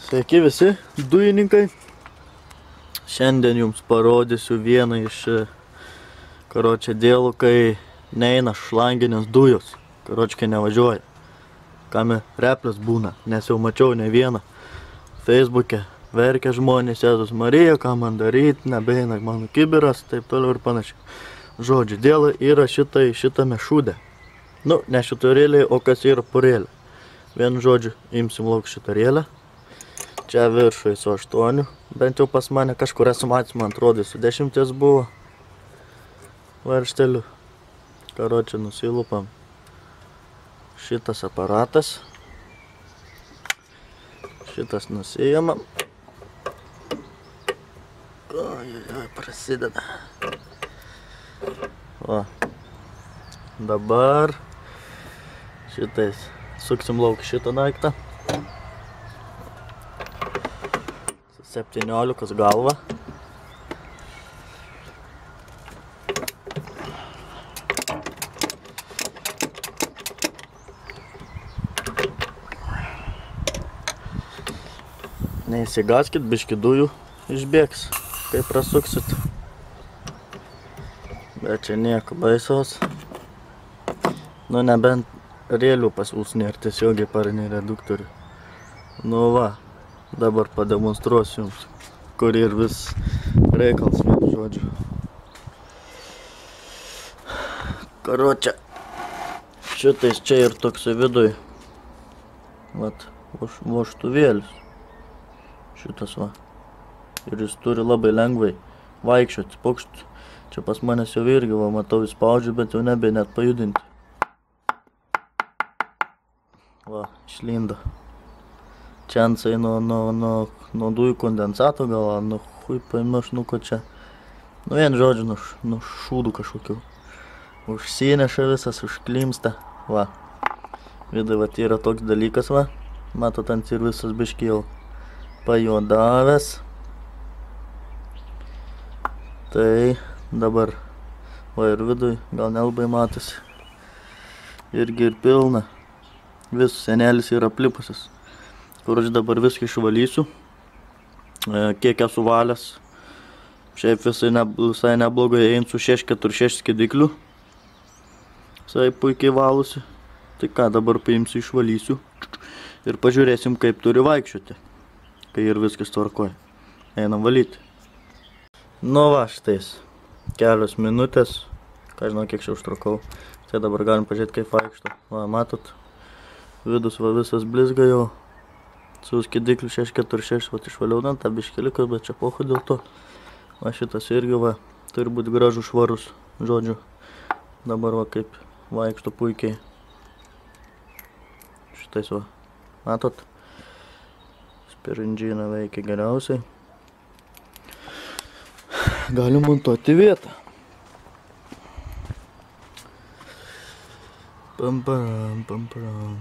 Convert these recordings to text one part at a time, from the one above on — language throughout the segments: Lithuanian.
Sveiki visi dujininkai. Šiandien jums parodysiu vieną iš dėlų, kai neina šlanginės dujos. Kai nevažiuoja. Kame replis būna, nes jau mačiau ne vieną. Facebook'e verkia žmonės, Jėzus Marija, ką man daryti, nebeina mano kibiras, taip toliau ir panašiai. Žodžiu, dėlai yra šitame šūde. Nu, ne šitorėlė, o kas yra porėlė. Vienu žodžiu, imsim lauk šitorėlę. Čia viršui su 8, bent jau pas mane kažkur esu matęs, man atrodo, su 10 buvo varžteliu. Karočią nusilupam šitas aparatas. Šitas nusijamam. Oi, prasideda. O. Dabar šitais suksim lauk šitą daiktą. 17 galva. Neįsigaskit, biški dujų išbėgs, kai prasuksit. Bet čia nieko baisaus. Nu, nebent rėlių pasiūs nėra tiesiogiai parinį reduktorių. Nu va, dabar pademonstruosiu jums, kur ir vis reikals, vienu žodžiu. Karočią, šitais čia ir toksai viduj. Vat, vožtuvėlis. Šitas va. Ir jis turi labai lengvai vaikščioti, pokšti. Čia pas manęs jau irgi, va, matau, įspaudžiu, bet jau nebe net pajudinti. Va, išlindo. Čiansai nuo dujų kondensato gal, nu hui paimiš, nu ko čia. Nu vien žodžiu, nu šūdų kažkokių. Užsineša visas, užklimsta. Va. Vidai, va, yra toks dalykas, va. Matot, ant ir visas biški jau pajuodavęs. Tai dabar, va ir vidui, gal nelabai matosi. Irgi ir pilna. Vis senelis yra aplipusis. Kur aš dabar viską išvalysiu. Kiek esu valęs. Šiaip visai neblogai eint su 646 skidikliu. Visai puikiai valusi. Tai ką, dabar paimsiu, išvalysiu. Ir pažiūrėsim, kaip turi vaikščioti. Kai ir viskas tvarkoja. Einam valyti. Nu va, štais. Kelios minutės. Ką žinau, kiek čia užtrukau. Tai dabar galim pažiūrėti, kaip vaikšto. Va, matot. Vidus va visas blizga jau. Su skidikliu 646, va išvaliau dan tą biškeliką, bet čia pohu dėl to. Va šitas irgi va, turi būti gražu švarus, žodžiu. Dabar va kaip vaikšto puikiai. Šitais va, matot? Spirindžina veikia geriausiai. Galim montuoti vietą. Pamparam, pamparam.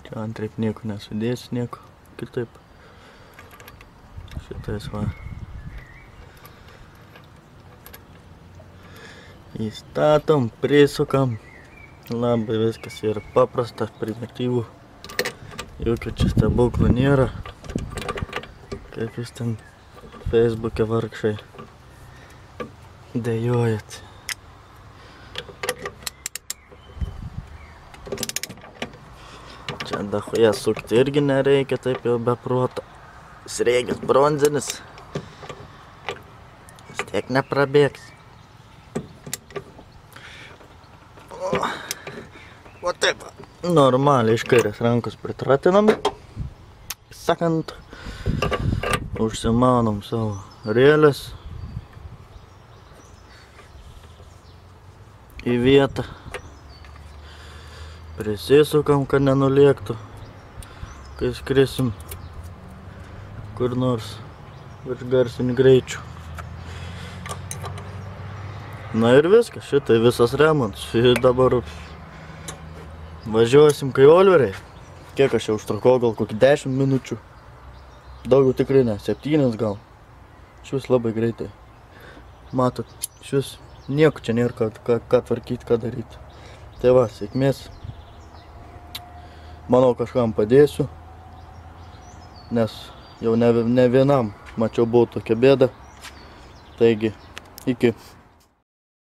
Čia antraip nieko nesudėsi, nieko kitaip. Šitais va. Įstatom, prisukam. Labai viskas yra paprasta, primityvų. Jokių čia stebuklų nėra. Kaip jūs ten Facebook'e vargšai dejojat. Čia dachuja sukti irgi nereikia, taip jau be proto. Sriegis bronzinis. Vis tiek neprabėgs. O taip, normaliai iš kairės rankos pritratinam. Sakant, užsimaunam savo rėlės į vietą. Prisisukam, kad nenulėktų, kai skrisim kur nors virš garsinių greičių. Na ir viskas, šitai visas remontas. Dabar važiuosim kai olveriai. Kiek aš jau užtrukau, gal kokį 10 minučių. Daugiau tikrai ne, 7 gal. Šis labai greitai. Matot, šis nieko čia nėra, ką tvarkyti, ką daryti. Tai va, sėkmės. Manau, kažkam padėsiu. nes jau ne vienam, mačiau, buvo tokia bėda. Taigi, iki.